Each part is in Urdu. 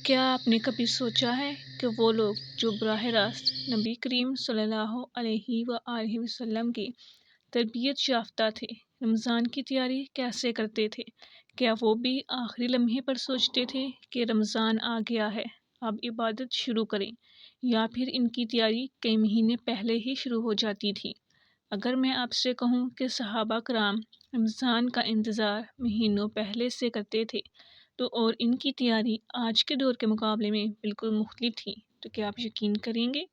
کیا آپ نے کبھی سوچا ہے کہ وہ لوگ جو براہ راست نبی کریم صلی اللہ علیہ وآلہ وسلم کی تربیت یافتہ تھے، رمضان کی تیاری کیسے کرتے تھے؟ کیا وہ بھی آخری لمحے پر سوچتے تھے کہ رمضان آ گیا ہے، اب عبادت شروع کریں، یا پھر ان کی تیاری کئی مہینے پہلے ہی شروع ہو جاتی تھی؟ اگر میں آپ سے کہوں کہ صحابہ کرام رمضان کا انتظار مہینوں پہلے سے کرتے تھے تو اور ان کی تیاری آج کے دور کے مقابلے میں بالکل مختلف تھی، تو کیا آپ یقین کریں گے؟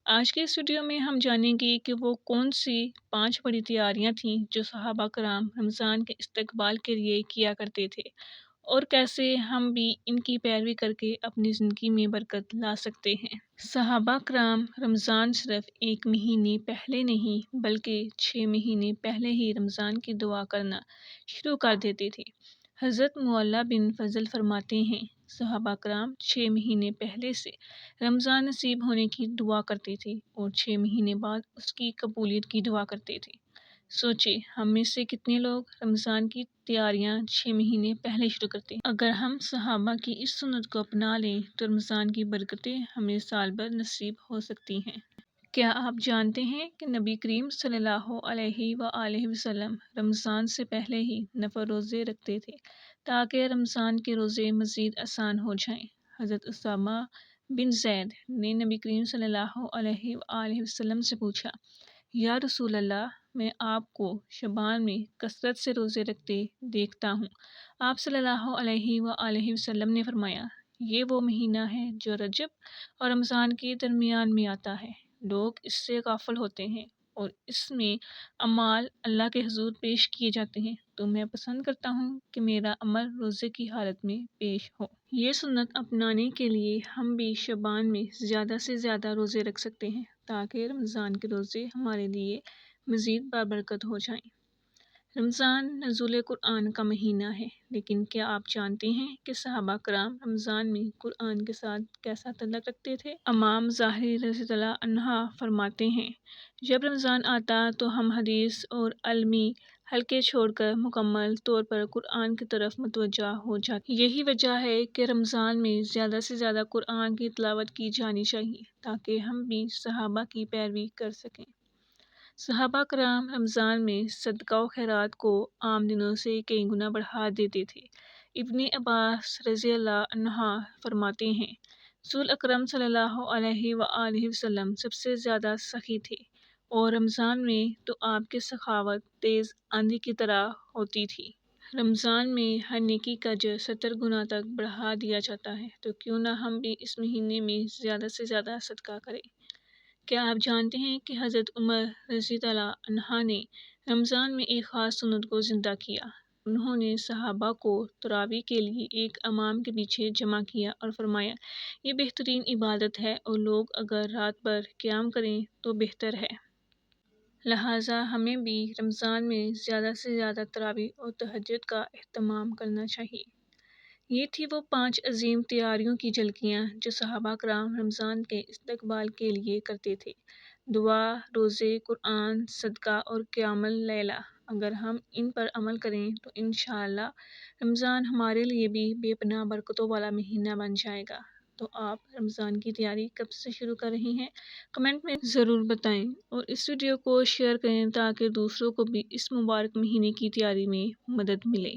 آج کے اس ویڈیو میں ہم جانیں گے کہ وہ کون سی 5 بڑی تیاریاں تھیں جو صحابہ کرام رمضان کے استقبال کے لیے کیا کرتے تھے، اور کیسے ہم بھی ان کی پیروی کر کے اپنی زندگی میں برکت لا سکتے ہیں۔ صحابہ کرام رمضان صرف 1 مہینے پہلے نہیں بلکہ 6 مہینے پہلے ہی رمضان کی دعا کرنا شروع کر دیتے تھے۔ حضرت معلّہ بن فضل فرماتے ہیں، صحابہ کرام 6 مہینے پہلے سے رمضان نصیب ہونے کی دعا کرتے تھے اور 6 مہینے بعد اس کی قبولیت کی دعا کرتے تھے۔ سوچے ہم میں سے کتنے لوگ رمضان کی تیاریاں 6 مہینے پہلے شروع کرتے ہیں۔ اگر ہم صحابہ کی اس سنت کو اپنا لیں تو رمضان کی برکتیں ہمیں سال بھر نصیب ہو سکتی ہیں۔ کیا آپ جانتے ہیں کہ نبی کریم صلی اللہ علیہ وآلہ وسلم رمضان سے پہلے ہی نفل روزے رکھتے تھے تاکہ رمضان کے روزے مزید آسان ہو جائیں؟ حضرت اسامہ بن زید نے نبی کریم صلی اللہ علیہ وآلہ وسلم سے پوچھا، یا رسول اللہ، میں آپ کو شعبان میں کثرت سے روزے رکھتے دیکھتا ہوں۔ آپ صلی اللہ علیہ وآلہ وسلم نے فرمایا، یہ وہ مہینہ ہے جو رجب اور رمضان کے درمیان میں آتا ہے، لوگ اس سے غافل ہوتے ہیں اور اس میں اعمال اللہ کے حضور پیش کیے جاتے ہیں، تو میں پسند کرتا ہوں کہ میرا عمل روزے کی حالت میں پیش ہو۔ یہ سنت اپنانے کے لیے ہم بھی شعبان میں زیادہ سے زیادہ روزے رکھ سکتے ہیں تاکہ رمضان کے روزے ہمارے لیے مزید بابرکت ہو جائیں۔ رمضان نزول قرآن کا مہینہ ہے، لیکن کیا آپ جانتے ہیں کہ صحابہ کرام رمضان میں قرآن کے ساتھ کیسا تعلق رکھتے تھے؟ امام ظاہری رضی اللہ عنہ فرماتے ہیں، جب رمضان آتا تو ہم حدیث اور علمی حلقے چھوڑ کر مکمل طور پر قرآن کی طرف متوجہ ہو جاتے۔ یہی وجہ ہے کہ رمضان میں زیادہ سے زیادہ قرآن کی تلاوت کی جانی چاہیے تاکہ ہم بھی صحابہ کی پیروی کر سکیں۔ صحابہ کرام رمضان میں صدقہ و خیرات کو عام دنوں سے کئی گنا بڑھا دیتے تھے۔ ابن عباس رضی اللہ عنہ فرماتے ہیں، رسول اکرم صلی اللہ علیہ وآلہ وسلم سب سے زیادہ سخی تھے، اور رمضان میں تو آپ کی سخاوت تیز آندھی کی طرح ہوتی تھی۔ رمضان میں ہر نیکی کا اجر 70 گنا تک بڑھا دیا جاتا ہے، تو کیوں نہ ہم بھی اس مہینے میں زیادہ سے زیادہ صدقہ کریں۔ کیا آپ جانتے ہیں کہ حضرت عمر رضی اللہ عنہ نے رمضان میں ایک خاص سنت کو زندہ کیا؟ انہوں نے صحابہ کو تراویح کے لیے ایک امام کے پیچھے جمع کیا اور فرمایا، یہ بہترین عبادت ہے اور لوگ اگر رات بھر قیام کریں تو بہتر ہے۔ لہٰذا ہمیں بھی رمضان میں زیادہ سے زیادہ تراویح اور تہجد کا اہتمام کرنا چاہیے۔ یہ تھی وہ 5 عظیم تیاریوں کی جھلکیاں جو صحابہ کرام رمضان کے استقبال کے لیے کرتے تھے: دعا، روزے، قرآن، صدقہ اور قیام اللیل۔ اگر ہم ان پر عمل کریں تو انشاءاللہ رمضان ہمارے لیے بھی بے پناہ برکتوں والا مہینہ بن جائے گا۔ تو آپ رمضان کی تیاری کب سے شروع کر رہی ہیں؟ کمنٹ میں ضرور بتائیں، اور اس ویڈیو کو شیئر کریں تاکہ دوسروں کو بھی اس مبارک مہینے کی تیاری میں مدد ملے۔